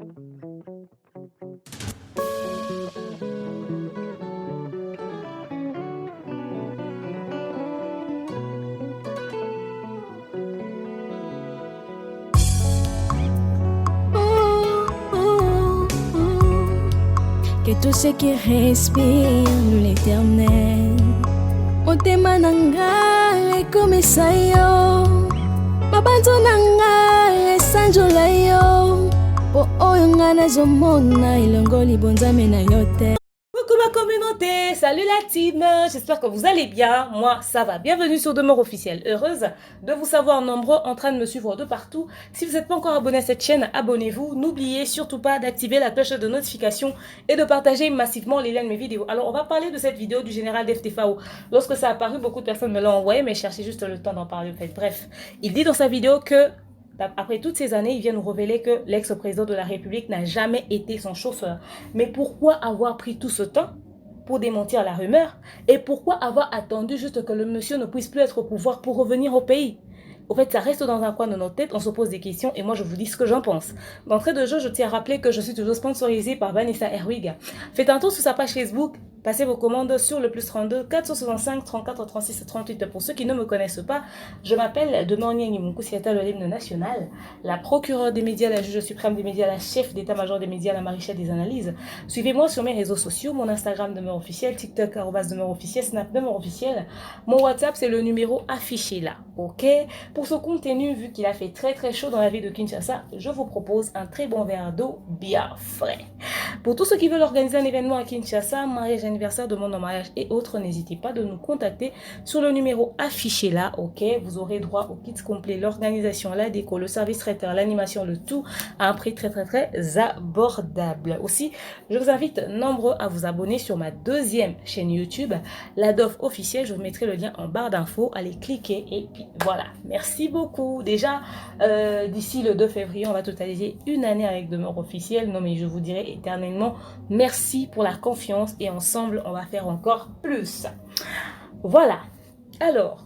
Que tout ce qui respire l'éternel motema nanga ekomisa yo mabanzo nanga esanjola yo po oyo nga nazomona elongo libonzame na yo te. Coucou ma communauté, salut la team, j'espère que vous allez bien, moi ça va. Bienvenue sur Demeure Officielle, heureuse de vous savoir nombreux en train de me suivre de partout. Si vous n'êtes pas encore abonné à cette chaîne, abonnez-vous. N'oubliez surtout pas d'activer la cloche de notification et de partager massivement les liens de mes vidéos. Alors on va parler de cette vidéo du général d'FTFAO. Lorsque ça a apparu, beaucoup de personnes me l'ont envoyé, mais je cherchais juste le temps d'en parler en fait. Bref, il dit dans sa vidéo que après toutes ces années, il vient nous révéler que l'ex-président de la République n'a jamais été son chauffeur. Mais pourquoi avoir pris tout ce temps pour démentir la rumeur? Et pourquoi avoir attendu juste que le monsieur ne puisse plus être au pouvoir pour revenir au pays? Au fait, ça reste dans un coin de notre tête, on se pose des questions et moi je vous dis ce que j'en pense. D'entrée de jeu, je tiens à rappeler que je suis toujours sponsorisée par Vanessa Herwig. Faites un tour sur sa page Facebook, passez vos commandes sur le +32 465 34 36 38. Pour ceux qui ne me connaissent pas, je m'appelle Demeure Nimunkusiata, le l'hymne national, la procureure des médias, la juge suprême des médias, la chef d'état-major des médias, la maréchale des analyses. Suivez-moi sur mes réseaux sociaux, mon Instagram Demeure Officielle, TikTok @Demeure Officielle, Snap Demeure Officielle. Mon WhatsApp c'est le numéro affiché là, ok? Pour ce contenu, vu qu'il a fait très chaud dans la ville de Kinshasa, je vous propose un très bon verre d'eau bien frais. Pour tous ceux qui veulent organiser un événement à Kinshasa, mariage, anniversaire, demande en mariage et autres, n'hésitez pas de nous contacter sur le numéro affiché là, ok? Vous aurez droit au kit complet, l'organisation, la déco, le service traiteur, l'animation, le tout à un prix très abordable. Aussi, je vous invite nombreux à vous abonner sur ma deuxième chaîne YouTube, la DOF officielle. Je vous mettrai le lien en barre d'infos. Allez cliquer et puis voilà. Merci beaucoup. Déjà, d'ici le 2 février, on va totaliser une année avec Demeure Officielle. Non, mais je vous dirai éternellement merci pour la confiance et ensemble, on va faire encore plus. Voilà. Alors,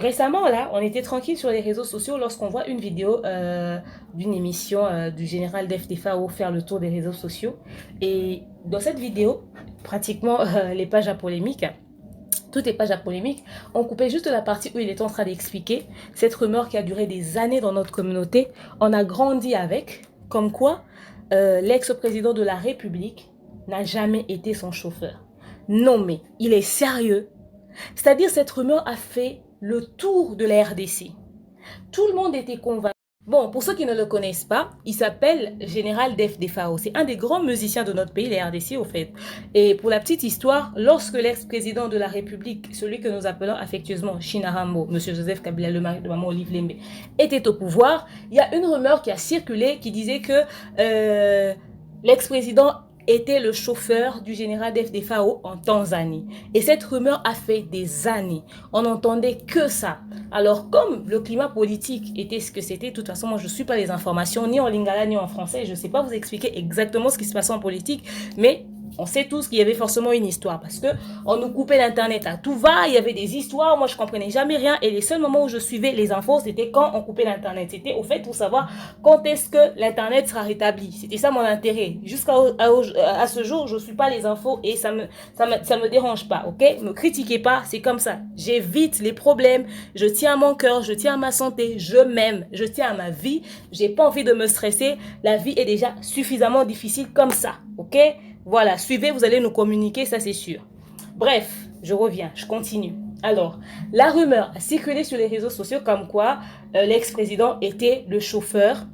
récemment, là, on était tranquille sur les réseaux sociaux lorsqu'on voit une vidéo d'une émission du général d'FTFAO faire le tour des réseaux sociaux. Et dans cette vidéo, pratiquement les pages à polémique, toutes les pages à polémique, on coupait juste la partie où il est en train d'expliquer cette rumeur qui a duré des années dans notre communauté. On a grandi avec, comme quoi l'ex-président de la République n'a jamais été son chauffeur. Non mais, il est sérieux. C'est-à-dire cette rumeur a fait le tour de la RDC. Tout le monde était convaincu. Bon, pour ceux qui ne le connaissent pas, il s'appelle Général d'FTFAO. C'est un des grands musiciens de notre pays, les RDC au fait. Et pour la petite histoire, lorsque l'ex-président de la République, celui que nous appelons affectueusement Shinarambo, M. Joseph Kabila, le mari de maman Olive Lembe, était au pouvoir, il y a une rumeur qui a circulé qui disait que l'ex-président était le chauffeur du général d'FTFAO en Tanzanie. Et cette rumeur a fait des années. On n'entendait que ça. Alors, comme le climat politique était ce que c'était, de toute façon, moi, je ne suis pas les informations, ni en lingala, ni en français. Je ne sais pas vous expliquer exactement ce qui se passait en politique, mais on sait tous qu'il y avait forcément une histoire parce que on nous coupait l'internet à tout va, il y avait des histoires, moi je comprenais jamais rien et les seuls moments où je suivais les infos c'était quand on coupait l'internet, c'était au fait pour savoir quand est-ce que l'internet sera rétabli, c'était ça mon intérêt. Jusqu'à ce jour je suis pas les infos et ça me dérange pas, ok? Me critiquez pas, c'est comme ça, j'évite les problèmes, je tiens à mon cœur, je tiens à ma santé, je m'aime, je tiens à ma vie, j'ai pas envie de me stresser, la vie est déjà suffisamment difficile comme ça, ok? Voilà, suivez, vous allez nous communiquer, ça c'est sûr. Bref, je reviens, je continue. Alors, la rumeur a circulé sur les réseaux sociaux comme quoi l'ex-président était le chauffeur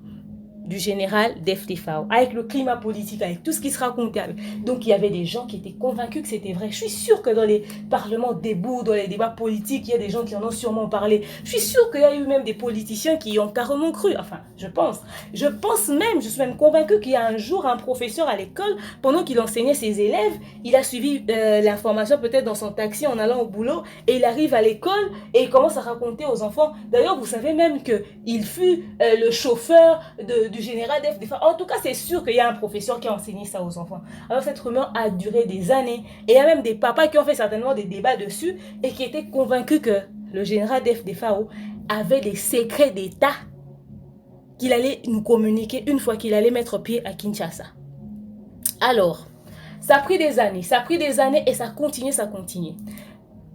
du général d'FTFAO, avec le climat politique, avec tout ce qui se racontait. Donc, il y avait des gens qui étaient convaincus que c'était vrai. Je suis sûre que dans les parlements debout, dans les débats politiques, il y a des gens qui en ont sûrement parlé. Je suis sûre qu'il y a eu même des politiciens qui y ont carrément cru. Enfin, je pense. Je pense même, je suis même convaincue qu'il y a un jour un professeur à l'école, pendant qu'il enseignait ses élèves, il a suivi l'information peut-être dans son taxi en allant au boulot, et il arrive à l'école et il commence à raconter aux enfants. D'ailleurs, vous savez même qu'il fut le chauffeur du général d'FTFAO. En tout cas, c'est sûr qu'il y a un professeur qui a enseigné ça aux enfants. Alors, cette rumeur a duré des années. Et il y a même des papas qui ont fait certainement des débats dessus et qui étaient convaincus que le général d'FTFAO avait des secrets d'État qu'il allait nous communiquer une fois qu'il allait mettre pied à Kinshasa. Alors, ça a pris des années et ça continue.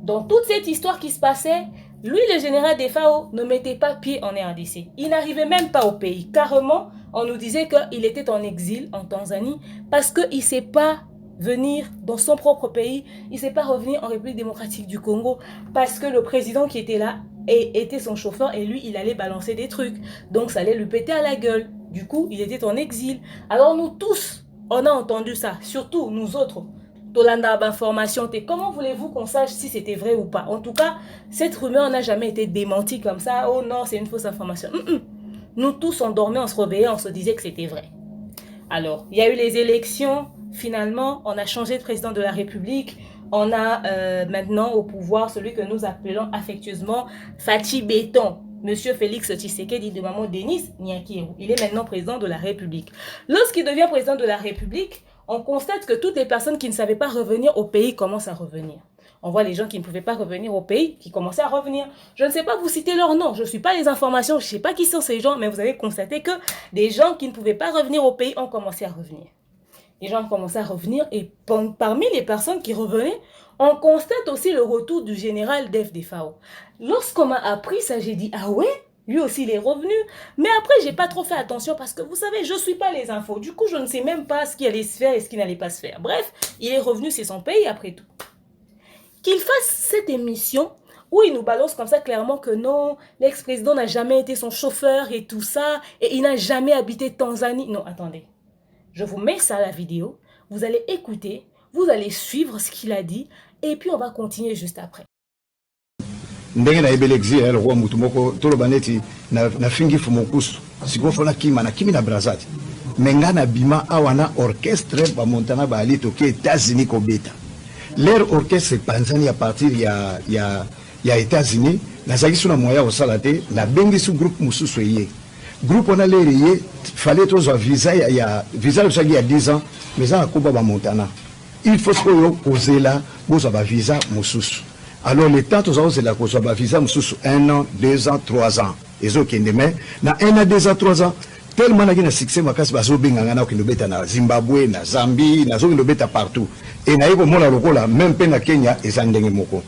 Dans toute cette histoire qui se passait, lui, le général Defao, ne mettait pas pied en RDC. Il n'arrivait même pas au pays. Carrément, on nous disait qu'il était en exil en Tanzanie parce qu'il ne sait pas venir dans son propre pays. Il ne sait pas revenir en République démocratique du Congo parce que le président qui était là était son chauffeur et lui, il allait balancer des trucs. Donc, ça allait lui péter à la gueule. Du coup, il était en exil. Alors, nous tous, on a entendu ça. Surtout, nous autres. Tolanda d'information, comment voulez-vous qu'on sache si c'était vrai ou pas? En tout cas, cette rumeur n'a jamais été démentie comme ça. Oh non, c'est une fausse information. Nous tous, on dormait, on se réveillait, on se disait que c'était vrai. Alors, il y a eu les élections. Finalement, on a changé de président de la République. On a maintenant au pouvoir celui que nous appelons affectueusement Fachi Béton. Monsieur Félix Tshisekedi de Maman Denis Nyakirou. Il est maintenant président de la République. Lorsqu'il devient président de la République, on constate que toutes les personnes qui ne savaient pas revenir au pays commencent à revenir. On voit les gens qui ne pouvaient pas revenir au pays qui commençaient à revenir. Je ne sais pas vous citer leur nom, je ne suis pas les informations, je ne sais pas qui sont ces gens, mais vous avez constaté que des gens qui ne pouvaient pas revenir au pays ont commencé à revenir. Les gens ont commencé à revenir et parmi les personnes qui revenaient, on constate aussi le retour du général Def Defao. Lorsqu'on m'a appris ça, j'ai dit « Ah ouais ?» Lui aussi, il est revenu. Mais après, je n'ai pas trop fait attention parce que vous savez, je ne suis pas les infos. Du coup, je ne sais même pas ce qui allait se faire et ce qui n'allait pas se faire. Bref, il est revenu, c'est son pays après tout. Qu'il fasse cette émission où il nous balance comme ça clairement que non, l'ex-président n'a jamais été son chauffeur et tout ça, et il n'a jamais habité Tanzanie. Non, attendez. Je vous mets ça à la vidéo. Vous allez écouter, vous allez suivre ce qu'il a dit, et puis on va continuer juste après. ndenge na ebele exil ya roi mutu moko toloba neti na fingi fumo kusu sikofa na kimi na brazati menga na bima awana orchestre ba montana ba ali toke États-Unis ko beta leur orchestre panzani à partir ya États-Unis na zaki suna moya osala te na bengi su groupe mususu ye groupe on a l'air ye fallait toujours visa ya visa le sagi ya 10 ans mais ça ko ba montana il faut que yo poser là boza ba visa mususu. Alors, les temps, tous c'est la cause de visa, 1 an, 2 ans, 3 ans. Et autres qui mais na 1 an, 2 ans, 3 ans, tellement il y a succès, ma casse, baso bingana qui nous bête na Zimbabwe, na Zambie, na zone nous bête partout. Et na yeko mona lokola, même pe na Kenya, et zandenge moko.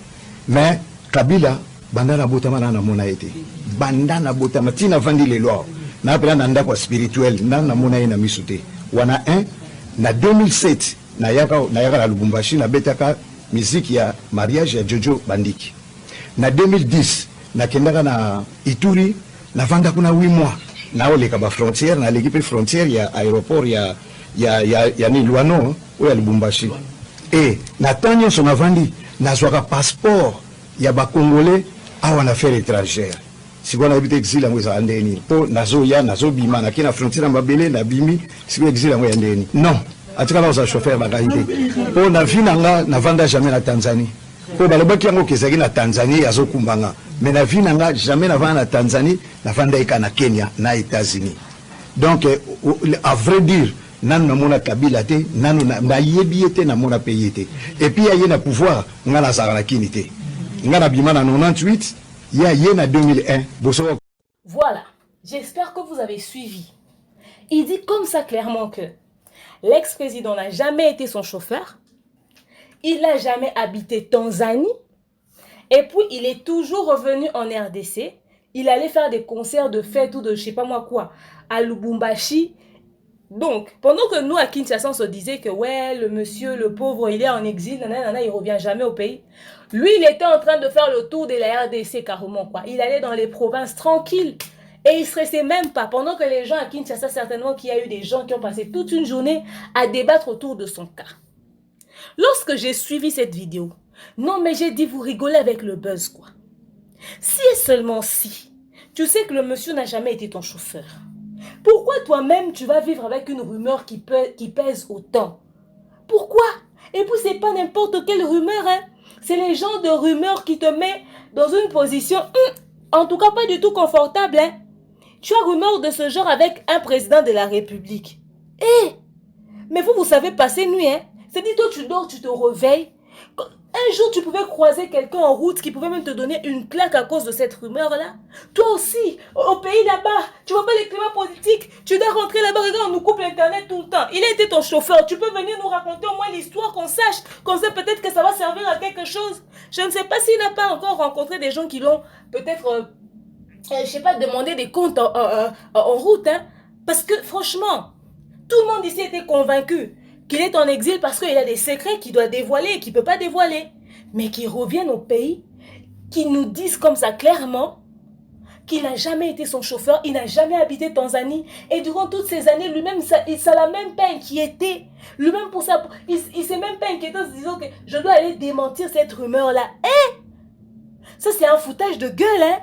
Mais Kabila, bandana botama na mona été. Bandana botama, tina vandi les lois. Na appela na ndako spirituel, na mona ina misute. Wana 1, na 2007, na yaka la Lubumbashi, na betaka. Musique ya mariage ya Jojo Bandiki. Na 2010, na kendaka na Ituri, na vanda kuna 8 mois. Na oleka ba frontière, na l'équipe frontière ya aéroport ya Niluano, ou ya Lubumbashi. Et na tanyo son avandi, na zwaka passeport ya ba Congolais awa na affaires étrangères. Si on a habité exil en andeni, po nazo bima na kina frontière mbabele na bimi, si exil en andeni. Non. En tout cas, là, on a chauffeur la qualité. On a vu na vanda jamais la Tanzanie. Pour baloba qui yango kezaki na Tanzanie azo kumbanga. Mais na vu nanga jamais na vanda na Tanzanie, na vanda eka na Kenya, na États-Unis. Donc à vrai dire, nan na mona Kabila te, nan na yebi te na mona pays te. Et puis il y a na pouvoir ngana zara kinité. Ngana bima na 98, il y a na 2001. Voilà, j'espère que vous avez suivi. Il dit comme ça clairement que l'ex-président n'a jamais été son chauffeur, il n'a jamais habité Tanzanie, et puis il est toujours revenu en RDC, il allait faire des concerts de fête ou de je sais pas moi quoi, à Lubumbashi. Donc, pendant que nous à Kinshasa on se disait que ouais, le monsieur, le pauvre, il est en exil, nanana, il revient jamais au pays, lui il était en train de faire le tour de la RDC carrément quoi, il allait dans les provinces tranquilles. Et il ne stressait même pas, pendant que les gens à Kinshasa, certainement qu'il y a eu des gens qui ont passé toute une journée à débattre autour de son cas. Lorsque j'ai suivi cette vidéo, non mais j'ai dit vous rigolez avec le buzz quoi. Si et seulement si, tu sais que le monsieur n'a jamais été ton chauffeur, pourquoi toi-même tu vas vivre avec une rumeur qui pèse autant? Pourquoi? Et puis c'est pas n'importe quelle rumeur, hein. C'est les gens de rumeurs qui te mettent dans une position, en tout cas pas du tout confortable, hein. Tu as rumeur de ce genre avec un président de la République. Mais vous savez passer nuit, hein. C'est-à-dire, toi, tu dors, tu te réveilles. Un jour, tu pouvais croiser quelqu'un en route qui pouvait même te donner une claque à cause de cette rumeur-là. Toi aussi, au pays là-bas, tu vois pas les climats politiques. Tu dois rentrer là-bas, regarde, on nous coupe l'internet tout le temps. Il a été ton chauffeur. Tu peux venir nous raconter au moins l'histoire qu'on sache. Qu'on sait peut-être que ça va servir à quelque chose. Je ne sais pas s'il n'a pas encore rencontré des gens qui l'ont peut-être, je sais pas, demandé des comptes en route. Hein. Parce que franchement, tout le monde ici était convaincu qu'il est en exil parce qu'il a des secrets qu'il doit dévoiler et qu'il ne peut pas dévoiler. Mais qu'il revienne au pays, qu'il nous dise comme ça clairement qu'il n'a jamais été son chauffeur, il n'a jamais habité Tanzanie. Et durant toutes ces années, lui-même, ça l'a même pas inquiété. Lui-même, pour ça, il s'est même pas inquiété en se disant que je dois aller démentir cette rumeur-là. Ça, c'est un foutage de gueule, hein.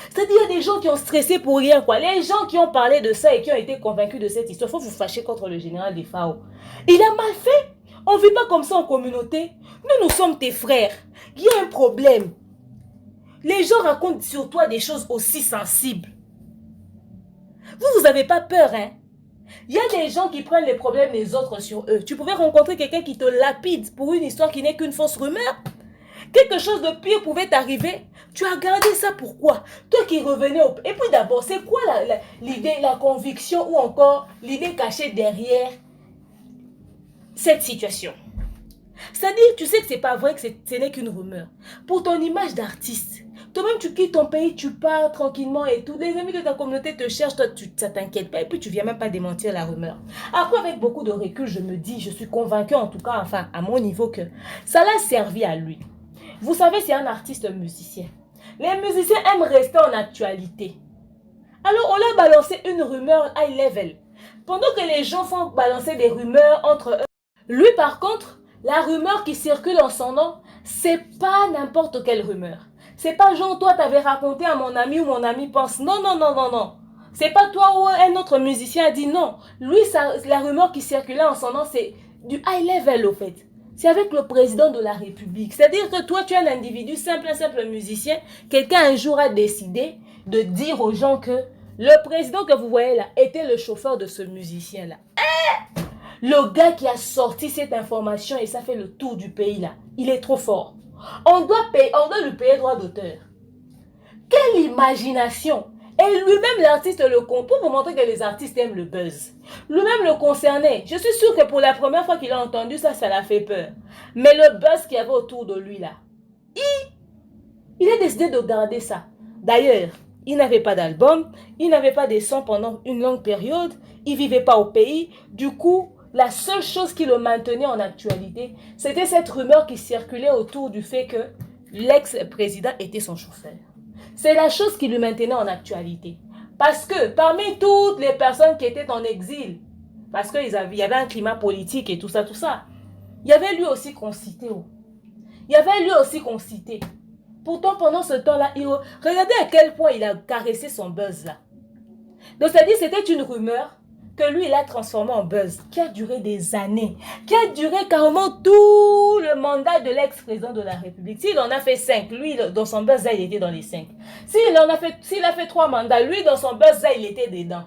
C'est-à-dire, il y a des gens qui ont stressé pour rien, quoi. Les gens qui ont parlé de ça et qui ont été convaincus de cette histoire, il faut vous fâcher contre le général des FAO. Il a mal fait. On ne vit pas comme ça en communauté. Nous sommes tes frères. Il y a un problème. Les gens racontent sur toi des choses aussi sensibles. Vous n'avez pas peur, hein? Il y a des gens qui prennent les problèmes des autres sur eux. Tu pouvais rencontrer quelqu'un qui te lapide pour une histoire qui n'est qu'une fausse rumeur. Quelque chose de pire pouvait t'arriver. Tu as gardé ça pourquoi? Toi qui revenais au... Et puis d'abord, c'est quoi l'idée, la conviction ou encore l'idée cachée derrière cette situation? C'est-à-dire, tu sais que c'est pas vrai, que ce n'est qu'une rumeur. Pour ton image d'artiste, toi-même tu quittes ton pays, tu pars tranquillement et tout. Les amis de ta communauté te cherchent, toi ça t'inquiète pas et puis tu viens même pas démentir la rumeur. Après, avec beaucoup de recul, je me dis, je suis convaincue en tout cas, enfin à mon niveau, que ça l'a servi à lui. Vous savez, c'est un artiste musicien. Les musiciens aiment rester en actualité. Alors, on a balancé une rumeur high level. Pendant que les gens font balancer des rumeurs entre eux, lui par contre, la rumeur qui circule en son nom, c'est pas n'importe quelle rumeur. C'est pas genre toi t'avais raconté à mon ami ou mon ami pense. Non, non, non, non, non. C'est pas toi ou un autre musicien a dit non. Lui, la rumeur qui circulait en son nom, c'est du high level au fait. C'est avec le président de la République. C'est-à-dire que toi, tu es un individu simple, un simple musicien. Quelqu'un un jour a décidé de dire aux gens que le président que vous voyez là était le chauffeur de ce musicien-là. Le gars qui a sorti cette information et ça fait le tour du pays là, il est trop fort. On doit lui payer droit d'auteur. Quelle imagination! Et lui-même, l'artiste le compte pour vous montrer que les artistes aiment le buzz. Lui-même le concernait. Je suis sûre que pour la première fois qu'il a entendu ça, ça l'a fait peur. Mais le buzz qu'il y avait autour de lui là, il a décidé de garder ça. D'ailleurs, il n'avait pas d'album, il n'avait pas de son pendant une longue période, il ne vivait pas au pays. Du coup, la seule chose qui le maintenait en actualité, c'était cette rumeur qui circulait autour du fait que l'ex-président était son chauffeur. C'est la chose qui le maintenait en actualité. Parce que parmi toutes les personnes qui étaient en exil, parce qu'il y avait un climat politique et tout ça, il y avait lui aussi qu'on citait. Il y avait lui aussi qu'on citait. Pourtant, pendant ce temps-là, regardez à quel point il a caressé son buzz là. Donc, c'est-à-dire c'était une rumeur que lui, il a transformé en buzz, qui a duré des années, qui a duré carrément tout le mandat de l'ex-président de la République. S'il en a fait 5, lui, dans son buzz, là, il était dans les 5. S'il a fait 3 mandats, lui, dans son buzz, là, il était dedans.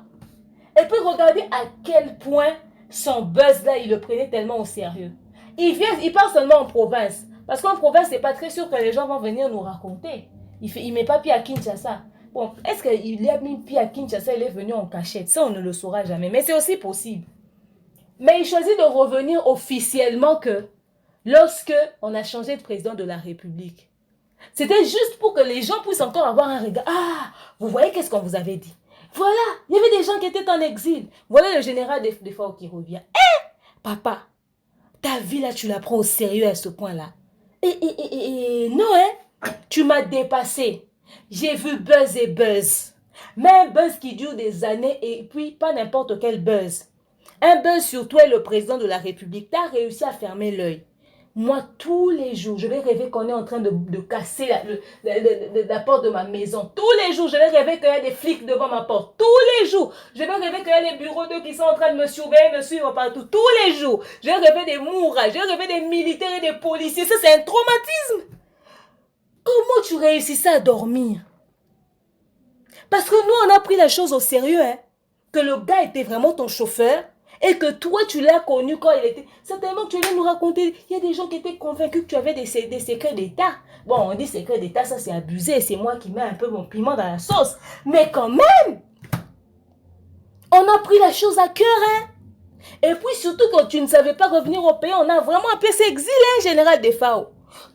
Et puis, regardez à quel point son buzz, là, il le prenait tellement au sérieux. Il part seulement en province. Parce qu'en province, c'est pas très sûr que les gens vont venir nous raconter. Il met pas pied à Kinshasa. Bon, est-ce qu'il a mis pied à Kinshasa, il est venu en cachette? Ça, on ne le saura jamais. Mais c'est aussi possible. Mais il choisit de revenir officiellement que lorsque on a changé de président de la République. C'était juste pour que les gens puissent encore avoir un regard. Ah, vous voyez qu'est-ce qu'on vous avait dit? Voilà, il y avait des gens qui étaient en exil. Voilà le général des FAO qui revient. Papa, ta vie là, tu la prends au sérieux à ce point-là. Non, hein? Tu m'as dépassé. J'ai vu buzz et buzz. Mais un buzz qui dure des années et puis pas n'importe quel buzz. Un buzz sur toi et le président de la République. Tu as réussi à fermer l'œil. Moi, tous les jours, je vais rêver qu'on est en train de casser la porte de ma maison. Tous les jours, je vais rêver qu'il y a des flics devant ma porte. Tous les jours, je vais rêver qu'il y a les bureaux d'eux qui sont en train de me surveiller, me suivre partout. Tous les jours, je vais rêver des mourras, je vais rêver des militaires et des policiers. Ça, c'est un traumatisme. Comment tu réussissais à dormir? Parce que nous, on a pris la chose au sérieux, hein. Que le gars était vraiment ton chauffeur et que toi, tu l'as connu quand il était... Certainement que tu allais nous raconter, il y a des gens qui étaient convaincus que tu avais des secrets d'État. Bon, on dit secrets d'État, ça c'est abusé, c'est moi qui mets un peu mon piment dans la sauce. Mais quand même, on a pris la chose à cœur, hein. Et puis surtout quand tu ne savais pas revenir au pays, on a vraiment appelé ça exil, hein, général Defao.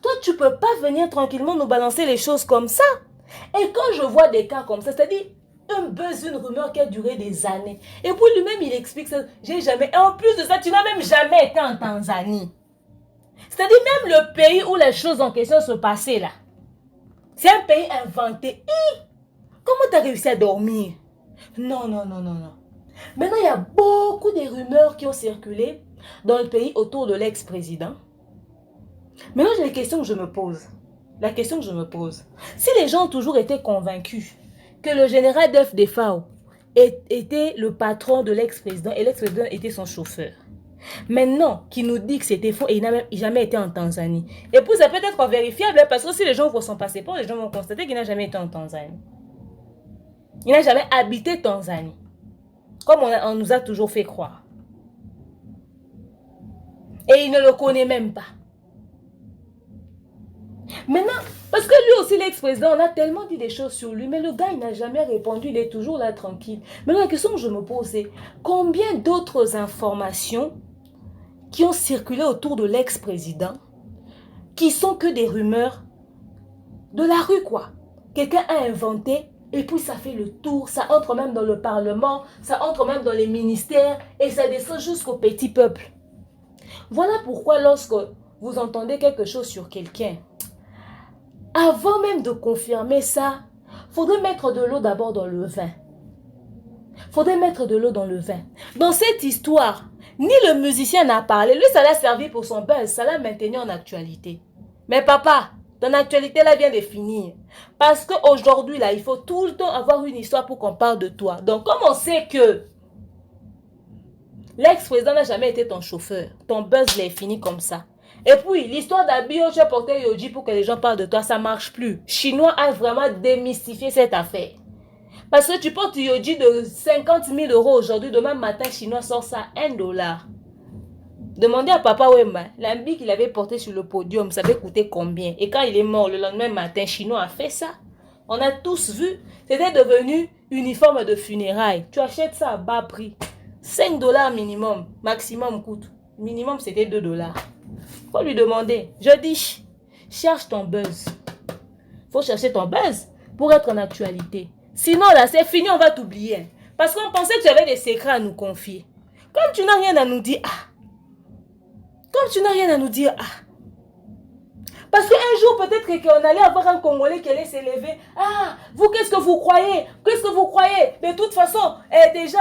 Toi, tu peux pas venir tranquillement nous balancer les choses comme ça. Et quand je vois des cas comme ça, c'est-à-dire un buzz, une rumeur qui a duré des années. Et puis lui-même, il explique ça. J'ai jamais... Et en plus de ça, tu n'as même jamais été en Tanzanie. C'est-à-dire même le pays où les choses en question se passaient là. C'est un pays inventé. Comment tu as réussi à dormir? Non, non, non, non, non. Maintenant, il y a beaucoup de rumeurs qui ont circulé dans le pays autour de l'ex-président. Maintenant, j'ai les questions que je me pose. La question que je me pose. Si les gens ont toujours été convaincus que le général Def Defao était le patron de l'ex-président et l'ex-président était son chauffeur. Maintenant, qui nous dit que c'était faux et il n'a même jamais été en Tanzanie. Et puis, ça peut être vérifiable parce que si les gens voient son passeport, les gens vont constater qu'il n'a jamais été en Tanzanie. Il n'a jamais habité Tanzanie. Comme on nous a toujours fait croire. Et il ne le connaît même pas. Maintenant, parce que lui aussi, l'ex-président, on a tellement dit des choses sur lui, mais le gars, il n'a jamais répondu, il est toujours là tranquille. Maintenant, la question que je me pose, c'est combien d'autres informations qui ont circulé autour de l'ex-président, qui sont que des rumeurs de la rue, quoi. Quelqu'un a inventé, et puis ça fait le tour, ça entre même dans le Parlement, ça entre même dans les ministères, et ça descend jusqu'au petit peuple. Voilà pourquoi lorsque vous entendez quelque chose sur quelqu'un, avant même de confirmer ça, il faudrait mettre de l'eau d'abord dans le vin. Il faudrait mettre de l'eau dans le vin. Dans cette histoire, ni le musicien n'a parlé. Lui, ça l'a servi pour son buzz. Ça l'a maintenu en actualité. Mais papa, ton actualité là vient de finir. Parce qu'aujourd'hui, là, il faut tout le temps avoir une histoire pour qu'on parle de toi. Donc, comme on sait que l'ex-président n'a jamais été ton chauffeur, ton buzz là est fini comme ça. Et puis, l'histoire d'Abio, tu as porté Yoji pour que les gens parlent de toi, ça ne marche plus. Chinois a vraiment démystifié cette affaire. Parce que tu portes Yoji de 50 000 € aujourd'hui, demain matin, Chinois sort ça à $1. Demandez à Papa Wemba, l'ambi qu'il avait porté sur le podium, ça avait coûté combien? Et quand il est mort le lendemain matin, Chinois a fait ça. On a tous vu, c'était devenu uniforme de funérailles. Tu achètes ça à bas prix. 5 $ minimum, maximum coûte. Minimum, c'était 2 $. Faut lui demander. Je dis, cherche ton buzz. Faut chercher ton buzz pour être en actualité. Sinon, là, c'est fini, on va t'oublier. Parce qu'on pensait que tu avais des secrets à nous confier. Comme tu n'as rien à nous dire, Comme tu n'as rien à nous dire, Parce qu'un jour, peut-être qu'on allait avoir un Congolais qui allait s'élever. Vous, qu'est-ce que vous croyez? Qu'est-ce que vous croyez? De toute façon, déjà,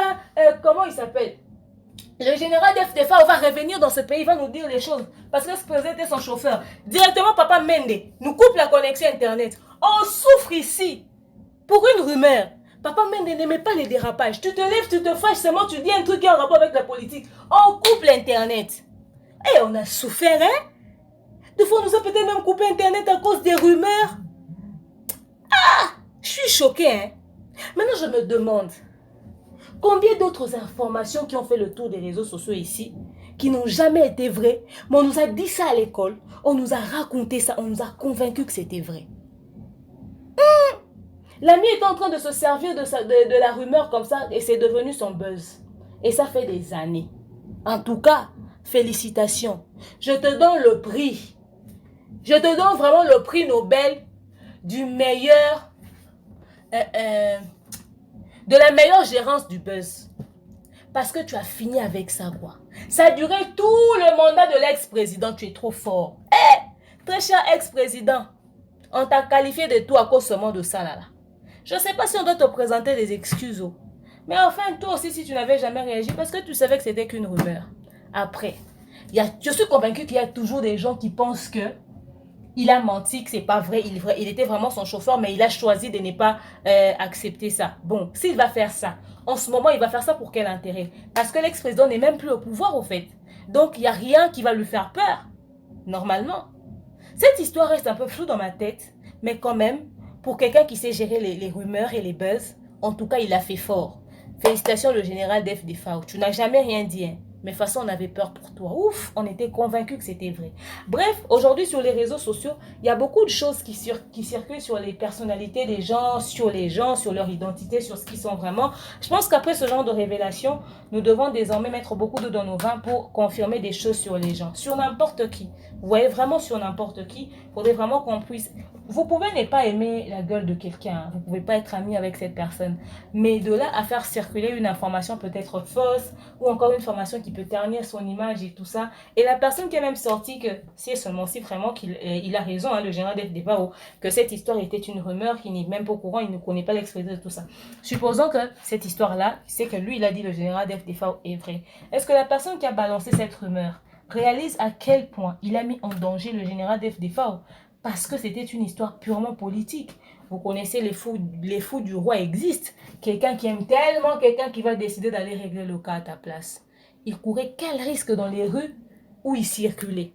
comment il s'appelle? Le général Def Defao va revenir dans ce pays, il va nous dire les choses. Parce que ce président était son chauffeur. Directement, Papa Mende nous coupe la connexion Internet. On souffre ici pour une rumeur. Papa Mende n'aimait pas les dérapages. Tu te lèves, tu te fâches, seulement tu dis un truc qui est en rapport avec la politique. On coupe l'Internet. Et on a souffert, hein? Des fois, on nous a peut-être même coupé Internet à cause des rumeurs. Je suis choquée, hein? Maintenant, je me demande... Combien d'autres informations qui ont fait le tour des réseaux sociaux ici, qui n'ont jamais été vraies, mais on nous a dit ça à l'école, on nous a raconté ça, on nous a convaincus que c'était vrai. L'ami est en train de se servir de la rumeur comme ça et c'est devenu son buzz. Et ça fait des années. En tout cas, félicitations. Je te donne le prix. Je te donne vraiment le prix Nobel du meilleur... de la meilleure gérance du buzz. Parce que tu as fini avec ça, quoi. Ça a duré tout le mandat de l'ex-président. Tu es trop fort. Très cher ex-président, on t'a qualifié de tout à cause seulement de ça, là. Je ne sais pas si on doit te présenter des excuses. Mais enfin, toi aussi, si tu n'avais jamais réagi, parce que tu savais que c'était qu'une rumeur. Après, je suis convaincue qu'il y a toujours des gens qui pensent que il a menti, que c'est pas vrai, il était vraiment son chauffeur, mais il a choisi de ne pas accepter ça. Bon, s'il va faire ça, en ce moment, il va faire ça pour quel intérêt? Parce que l'ex-président n'est même plus au pouvoir, au fait. Donc, il n'y a rien qui va lui faire peur, normalement. Cette histoire reste un peu floue dans ma tête, mais quand même, pour quelqu'un qui sait gérer les rumeurs et les buzz, en tout cas, il a fait fort. Félicitations le général Def Defao. Tu n'as jamais rien dit, hein. Mais de toute façon, on avait peur pour toi. Ouf, on était convaincus que c'était vrai. Bref, aujourd'hui, sur les réseaux sociaux, il y a beaucoup de choses qui circulent sur les personnalités des gens, sur leur identité, sur ce qu'ils sont vraiment. Je pense qu'après ce genre de révélation, nous devons désormais mettre beaucoup d'eau dans nos vins pour confirmer des choses sur les gens, sur n'importe qui. Vous voyez, vraiment sur n'importe qui. Il faudrait vraiment qu'on puisse... Vous pouvez ne pas aimer la gueule de quelqu'un, hein. Vous ne pouvez pas être ami avec cette personne. Mais de là à faire circuler une information peut-être fausse ou encore une information qui peut ternir son image et tout ça. Et la personne qui a même sorti que c'est seulement si vraiment qu'il a raison, hein, le général Def Defao, que cette histoire était une rumeur, qu'il n'est même pas au courant, il ne connaît pas l'expérience de tout ça. Supposons que cette histoire-là, c'est que lui, il a dit le général Def Defao est vrai. Est-ce que la personne qui a balancé cette rumeur réalise à quel point il a mis en danger le général Def Defao? Parce que c'était une histoire purement politique. Vous connaissez les fous du roi existent. Quelqu'un qui aime tellement quelqu'un qui va décider d'aller régler le cas à ta place. Il courait quel risque dans les rues où il circulait?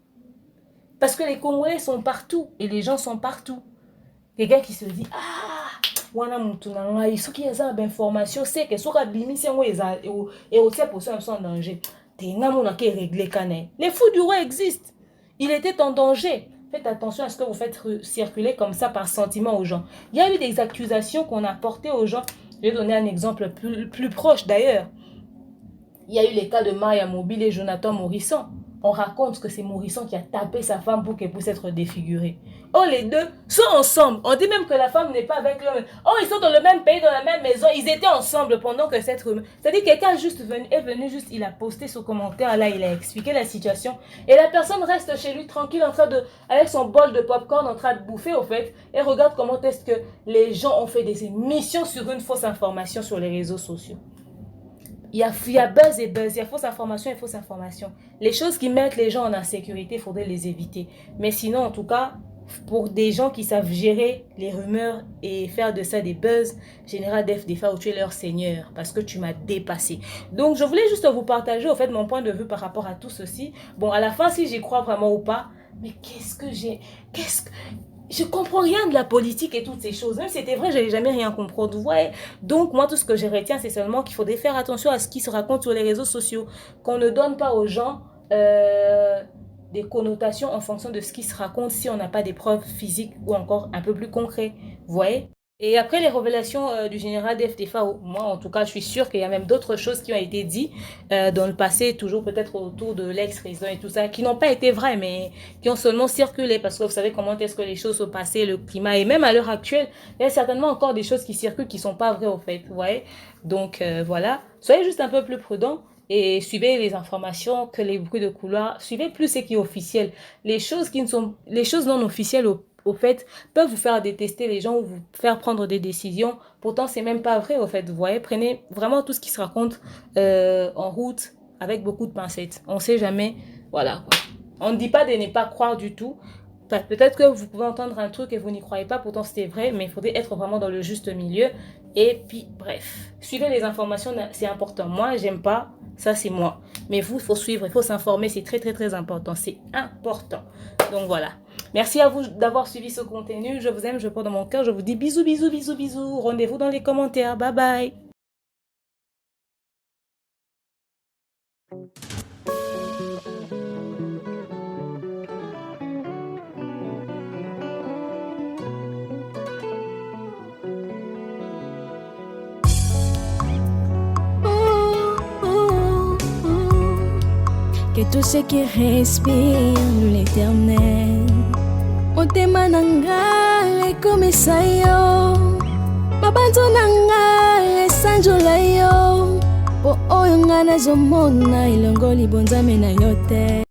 Parce que les Congolais sont partout et les gens sont partout. Quelqu'un qui se dit, ah, wana mutu na ngai, ce qui est ça d'information, c'est que ce qui a bimi, c'est et aussi pour ça, ils sont en danger. Les fous du roi existent. Il était en danger. Faites attention à ce que vous faites circuler comme ça par sentiment aux gens. Il y a eu des accusations qu'on a portées aux gens. Je vais donner un exemple plus proche d'ailleurs. Il y a eu les cas de Maya Mobile et Jonathan Morisson. On raconte que c'est Morisson qui a tapé sa femme pour qu'elle puisse être défigurée. Oh, les deux sont ensemble. On dit même que la femme n'est pas avec l'homme. Oh, ils sont dans le même pays, dans la même maison. Ils étaient ensemble pendant que cette rumeur... C'est-à-dire quelqu'un est venu juste, il a posté ce commentaire là, il a expliqué la situation. Et la personne reste chez lui tranquille, avec son bol de popcorn en train de bouffer au fait. Et regarde comment est-ce que les gens ont fait des émissions sur une fausse information sur les réseaux sociaux. Il y a buzz et buzz, il y a fausse information et fausse information. Les choses qui mettent les gens en insécurité, il faudrait les éviter. Mais sinon, en tout cas, pour des gens qui savent gérer les rumeurs et faire de ça des buzz, général Def Defao, tu es leur seigneur parce que tu m'as dépassé. Donc, je voulais juste vous partager au fait mon point de vue par rapport à tout ceci. Bon, à la fin, si j'y crois vraiment ou pas, mais je comprends rien de la politique et toutes ces choses. Même si c'était vrai, je n'ai jamais rien compris. Vous voyez? Donc, moi, tout ce que je retiens, c'est seulement qu'il faudrait faire attention à ce qui se raconte sur les réseaux sociaux. Qu'on ne donne pas aux gens des connotations en fonction de ce qui se raconte si on n'a pas des preuves physiques ou encore un peu plus concrètes. Vous voyez? Et après les révélations du général Def Defao, moi en tout cas je suis sûre qu'il y a même d'autres choses qui ont été dites dans le passé, toujours peut-être autour de l'ex-président et tout ça, qui n'ont pas été vraies mais qui ont seulement circulé parce que vous savez comment est-ce que les choses se passaient, le climat et même à l'heure actuelle, il y a certainement encore des choses qui circulent qui ne sont pas vraies au fait, vous voyez. Donc voilà, soyez juste un peu plus prudents. Et suivez les informations que les bruits de couloir, suivez plus ce qui est officiel. Les choses non officielles au fait, peuvent vous faire détester les gens ou vous faire prendre des décisions. Pourtant, c'est même pas vrai, au fait. Vous voyez, prenez vraiment tout ce qui se raconte en route avec beaucoup de pincettes. On sait jamais, voilà. On ne dit pas de ne pas croire du tout. Peut-être que vous pouvez entendre un truc et vous n'y croyez pas, pourtant c'était vrai, mais il faudrait être vraiment dans le juste milieu. Et puis, bref, suivez les informations, c'est important. Moi, j'aime pas, ça c'est moi. Mais vous, il faut suivre, il faut s'informer, c'est très très très important, c'est important. Donc voilà. Merci à vous d'avoir suivi ce contenu, je vous aime, je porte dans mon cœur, je vous dis bisous, bisous, bisous, bisous. Rendez-vous dans les commentaires, bye bye. Que tout ce qui respire l'éternel Otema nanga ekomisa yo Mabanzo nanga esanjola yo Po oyo nga nazomona ilongoli bonzame na yo te